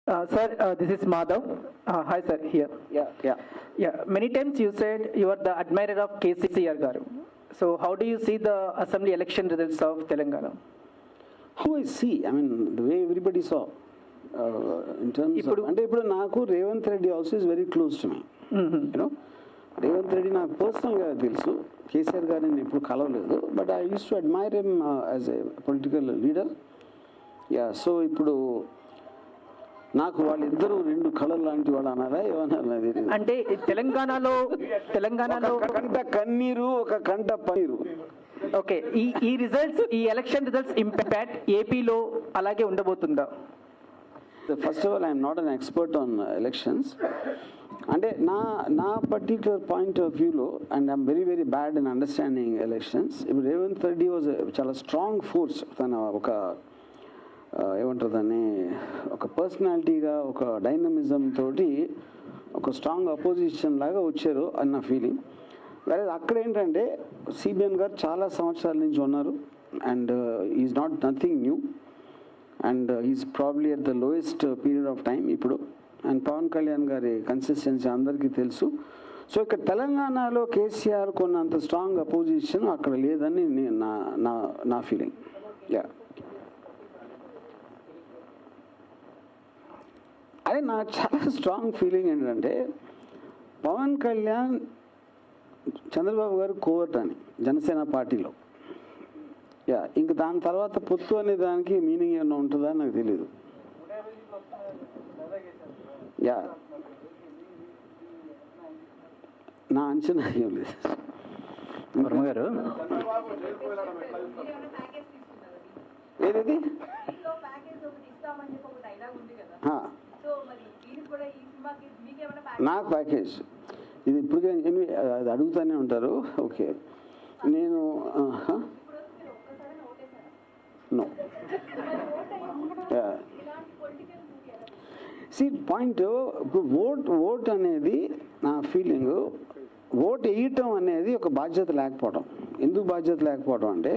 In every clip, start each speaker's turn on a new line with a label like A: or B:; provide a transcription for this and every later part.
A: Sir, this is Madhav. Hi, sir. Here. Yeah. Many times you said you are the admirer of KCR garu. So, how do you see the assembly election results of Telangana?
B: How I see, I mean, the way everybody saw, in terms of, అంటే ఇప్పుడు నాకు Revanth Reddy also is very close to me you know Revanth Reddy నాకు పర్సనల్గా తెలుసు, కేసీఆర్ గారిని నేను ఎప్పుడు కలవలేదు, but I use to admire him as a political leader. Yeah, so ఇప్పుడు నాకు వాళ్ళిద్దరూ రెండు కళలు లాంటి వాళ్ళు అన్నారా ఏమన్నారు
A: అంటే తెలంగాణలో
B: ఒక కంట కన్నీరు ఒక కంట పన్నీరు.
A: ఓకే, ఈ రిజల్ట్స్, ఈ ఎలక్షన్ రిజల్ట్స్ ఇంపాక్ట్ ఏపీలో అలాగే ఉండబోతుందా?
B: First of all I'm not an expert on elections. అంటే నా పర్టిక్యులర్ పాయింట్ ఆఫ్ వ్యూలో, and I'm very very bad in understanding elections. ఇప్పుడు రేవంత్ రెడ్డి వాజ్ చాలా స్ట్రాంగ్ ఫోర్స్. తన ఒక ఏమంటారు దాన్ని, ఒక పర్సనాలిటీగా, ఒక డైనమిజం తోటి ఒక స్ట్రాంగ్ అపోజిషన్ లాగా వచ్చారు అన్న ఫీలింగ్. వేరే అక్కడ ఏంటంటే సిబిఎన్ గారు చాలా సంవత్సరాల నుంచి ఉన్నారు, and is not nothing new, and is probably at the lowest period of time ఇప్పుడు. అండ్ పవన్ కళ్యాణ్ గారి కన్సిస్టెన్సీ అందరికీ తెలుసు. సో ఇక్కడ తెలంగాణలో కేసీఆర్ కొన్నంత స్ట్రాంగ్ అపోజిషన్ అక్కడ లేదని నా ఫీలింగ్. యా, అదే నా చాలా స్ట్రాంగ్ ఫీలింగ్ ఏంటంటే పవన్ కళ్యాణ్ చంద్రబాబు గారు కోవర్ట్ అని జనసేన పార్టీలో. యా, ఇంక దాని తర్వాత పొత్తు అనే దానికి మీనింగ్ ఏమైనా ఉంటుందా నాకు తెలీదు. యా, నా అంచనా ఏం లేదు.
C: వర్మ గారు,
B: ఏది నాకు ప్యాకేజ్ ఇది ఇప్పుడు అది అడుగుతూనే ఉంటారు. ఓకే, నేను నో పాయింట్. ఇప్పుడు ఓట్ అనేది నా ఫీలింగ్, ఓట్ వేయటం అనేది ఒక బాధ్యత లేకపోవడం. ఎందుకు బాధ్యత లేకపోవడం అంటే,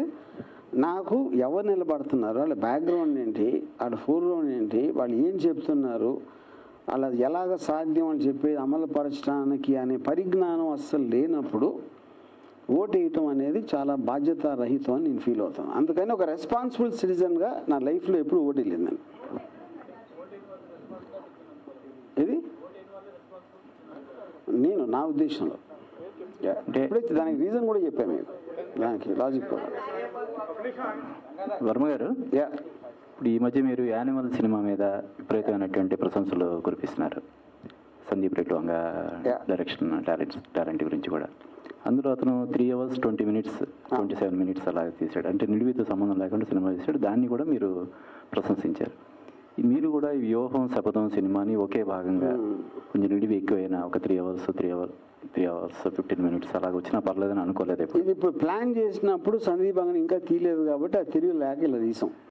B: నాకు ఎవరు నిలబడుతున్నారు, వాళ్ళ బ్యాక్గ్రౌండ్ ఏంటి, వాళ్ళ ఫోర్గ్రౌండ్ ఏంటి, వాళ్ళు ఏం చెప్తున్నారు, అలా ఎలాగ సాధ్యం అని చెప్పేది అమలుపరచడానికి అనే పరిజ్ఞానం అస్సలు లేనప్పుడు ఓటు వేయటం అనేది చాలా బాధ్యత రహితం అని నేను ఫీల్ అవుతాను. అందుకని ఒక రెస్పాన్సిబుల్ సిటిజన్గా నా లైఫ్లో ఎప్పుడు ఓటు వేయలేదు నేను. ఇది నేను నా ఉద్దేశంలో ఎప్పుడైతే దానికి రీజన్ కూడా చెప్పాను మీకు, దానికి లాజిక్ కూడా.
C: వర్మ గారు,
B: యా,
C: ఇప్పుడు ఈ మధ్య మీరు యానిమల్ సినిమా మీద విపరీతమైనటువంటి ప్రశంసలు కురిపిస్తున్నారు. సందీప్ రెడ్డి వంగ డైరెక్షన్ టాలెంట్ గురించి కూడా. అందులో అతను 3 hours 20 minutes 27 minutes అలా తీశాడు. అంటే నిడివితో సంబంధం లేకుండా సినిమా తీశాడు. దాన్ని కూడా మీరు ప్రశంసించారు. మీరు కూడా ఈ వ్యూహం శపథం సినిమాని ఒకే భాగంగా కొంచెం నిడివి ఎక్కువైనా ఒక 3 hours 15 minutes అలాగ వచ్చినా పర్లేదని అనుకోలేదు.
B: ఇది ఇప్పుడు ప్లాన్ చేసినప్పుడు సందీప్ ఇంకా తీయలేదు కాబట్టి అది తిరిగి లేక ఇలా తీసాం.